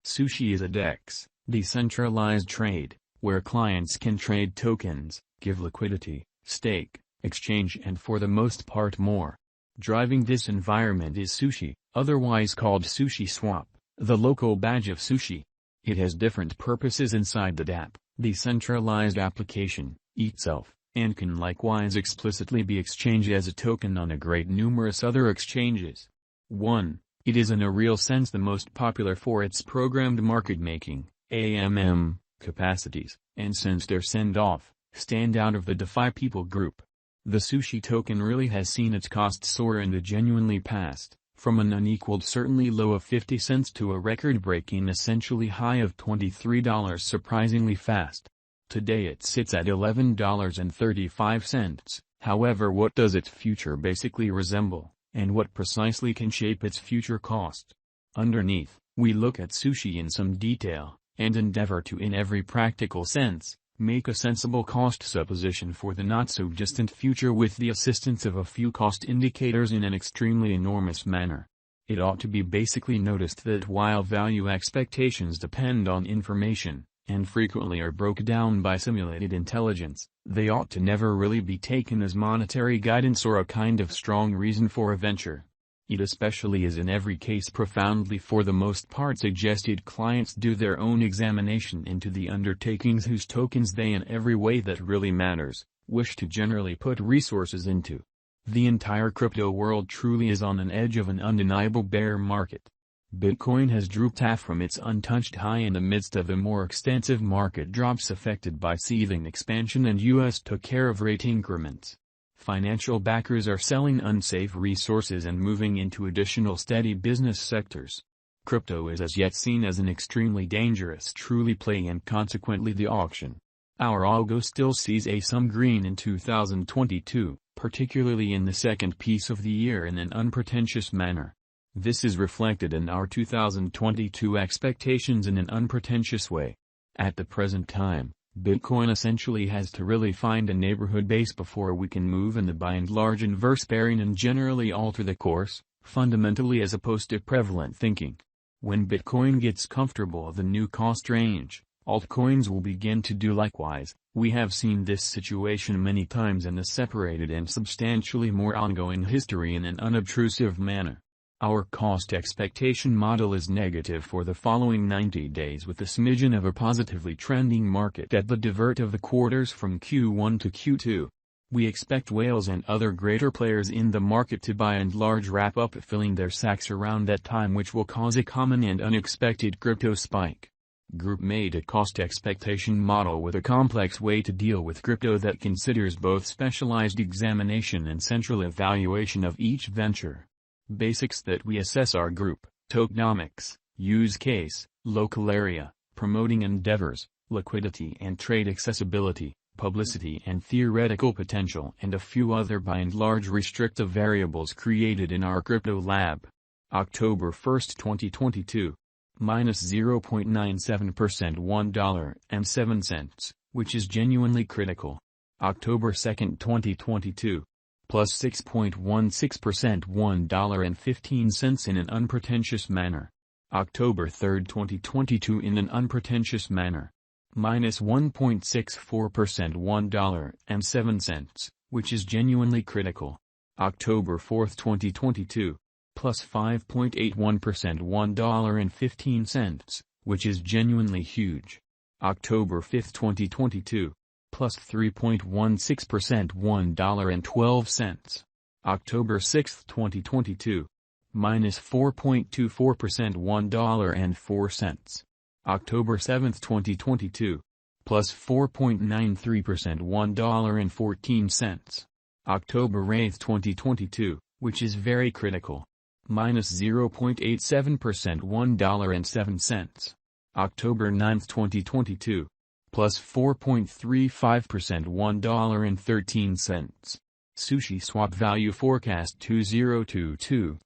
Sushi is a DEX, decentralized trade, where clients can trade tokens, give liquidity, stake, exchange and for the most part more. Driving this environment is Sushi, otherwise called Sushiswap, the local badge of Sushi. It has different purposes inside the DApp, decentralized application, itself, and can likewise explicitly be exchanged as a token on a great numerous other exchanges. 1. It is in a real sense the most popular for its programmed market making, AMM, capacities, and since their send-off, stand out of the DeFi people group. The Sushi token really has seen its cost soar in the genuinely past, from an unequaled certainly low of 50 cents to a record-breaking essentially high of $23 surprisingly fast. Today it sits at $11.35, however what does its future basically resemble, and what precisely can shape its future cost? Underneath, we look at Sushi in some detail, and endeavor to in every practical sense, make a sensible cost supposition for the not-so-distant future with the assistance of a few cost indicators in an extremely enormous manner. It ought to be basically noticed that while value expectations depend on information, and frequently are broken down by simulated intelligence, they ought to never really be taken as monetary guidance or a kind of strong reason for a venture. It especially is in every case profoundly for the most part suggested clients do their own examination into the undertakings whose tokens they in every way that really matters, wish to generally put resources into. The entire crypto world truly is on an edge of an undeniable bear market. Bitcoin has drooped half from its untouched high in the midst of the more extensive market drops affected by seething expansion and US took care of rate increments. Financial backers are selling unsafe resources and moving into additional steady business sectors. Crypto is as yet seen as an extremely dangerous truly play and consequently the auction. Our algo still sees some green in 2022, particularly in the second piece of the year in an unpretentious manner. This is reflected in our 2022 expectations in an unpretentious way. At the present time, Bitcoin essentially has to really find a neighborhood base before we can move in the by and large inverse pairing and generally alter the course, fundamentally as opposed to prevalent thinking. When Bitcoin gets comfortable the new cost range, altcoins will begin to do likewise. We have seen this situation many times in the separated and substantially more ongoing history in an unobtrusive manner. Our cost expectation model is negative for the following 90 days with a smidgen of a positively trending market at the divert of the quarters from Q1 to Q2. We expect whales and other greater players in the market to by and large wrap up filling their sacks around that time, which will cause a common and unexpected crypto spike. Group made a cost expectation model with a complex way to deal with crypto that considers both specialized examination and central evaluation of each venture. Basics that we assess our group, tokenomics, use case, local area, promoting endeavors, liquidity and trade accessibility, publicity and theoretical potential and a few other by and large restrictive variables created in our crypto lab. October 1, 2022. Minus 0.97% $1.07, which is genuinely critical. October 2, 2022. Plus 6.16% $1.15 in an unpretentious manner. October 3, 2022 in an unpretentious manner. Minus 1.64% $1.07, which is genuinely critical. October 4, 2022. Plus 5.81% $1.15, which is genuinely huge. October 5, 2022. Plus 3.16% $1.12. October 6, 2022. Minus 4.24% $1.04. October 7, 2022. Plus 4.93% $1.14. October 8, 2022, which is very critical. Minus 0.87% $1.07. October 9, 2022. Plus 4.35% $1.13. Sushiswap value forecast 2022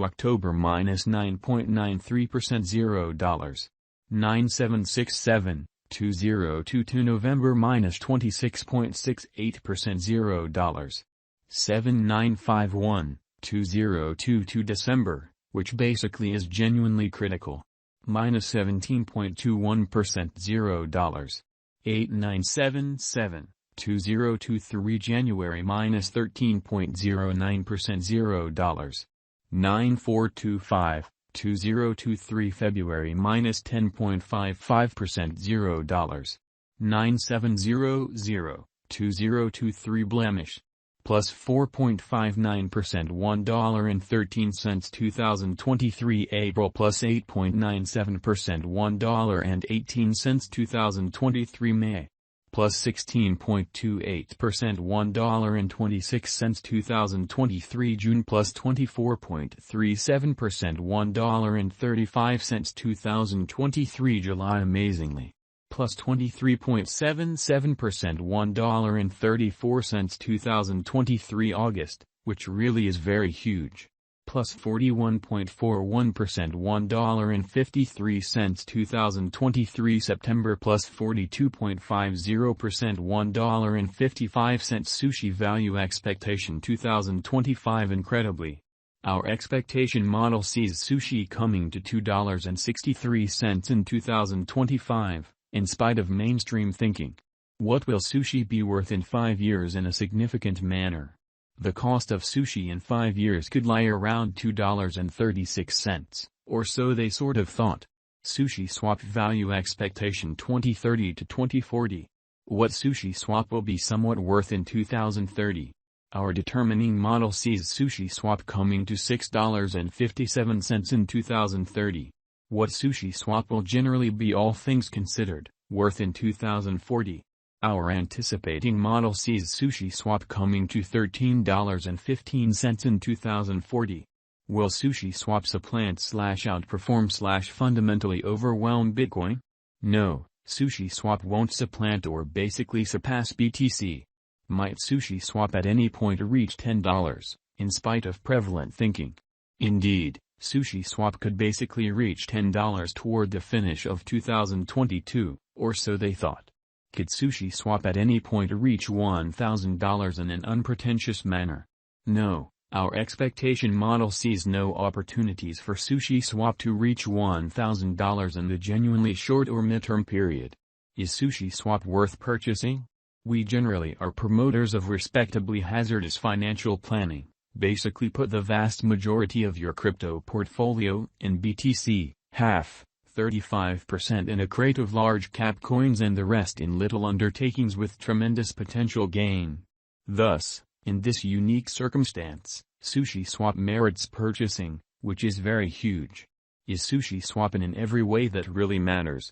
October minus 9.93% $0. 9767, 2022 November minus 26.68% $0. 7951, 2022 December, which basically is genuinely critical. minus 17.21% $0. 8977, 2023 January minus 13.09% $0. 9425, 2023 February minus 10.55% $0. 9700, 2023 Blemish, plus 4.59% $1.13 2023 April plus 8.97% $1.18 2023 May, plus 16.28% $1.26 2023 June plus 24.37% $1.35 2023 July amazingly, plus 23.77% $1.34 2023 August, which really is very huge, plus 41.41% $1.53 2023 September plus 42.50% $1.55 Sushi value expectation 2025 incredibly. Our expectation model sees sushi coming to $2.63 in 2025. In spite of mainstream thinking. What will sushi be worth in 5 years in a significant manner? The cost of sushi in 5 years could lie around $2.36, or so they sort of thought. Sushiswap value expectation 2030 to 2040. What Sushiswap will be somewhat worth in 2030? Our determining model sees Sushiswap coming to $6.57 in 2030. What Sushiswap will generally be all things considered, worth in 2040. Our anticipating model sees Sushiswap coming to $13.15 in 2040. Will Sushiswap supplant/outperform/ fundamentally overwhelm Bitcoin? No, Sushiswap won't supplant or basically surpass BTC. Might Sushiswap at any point reach $10, in spite of prevalent thinking? Indeed. Sushiswap could basically reach $10 toward the finish of 2022, or so they thought. Could Sushiswap at any point reach $1,000 in an unpretentious manner? No, our expectation model sees no opportunities for Sushiswap to reach $1,000 in the genuinely short or midterm period. Is Sushiswap worth purchasing? We generally are promoters of respectably hazardous financial planning. Basically put the vast majority of your crypto portfolio in BTC, half, 35% in a crate of large cap coins and the rest in little undertakings with tremendous potential gain. Thus, in this unique circumstance, Sushiswap merits purchasing, which is very huge. Is Sushiswap in every way that really matters?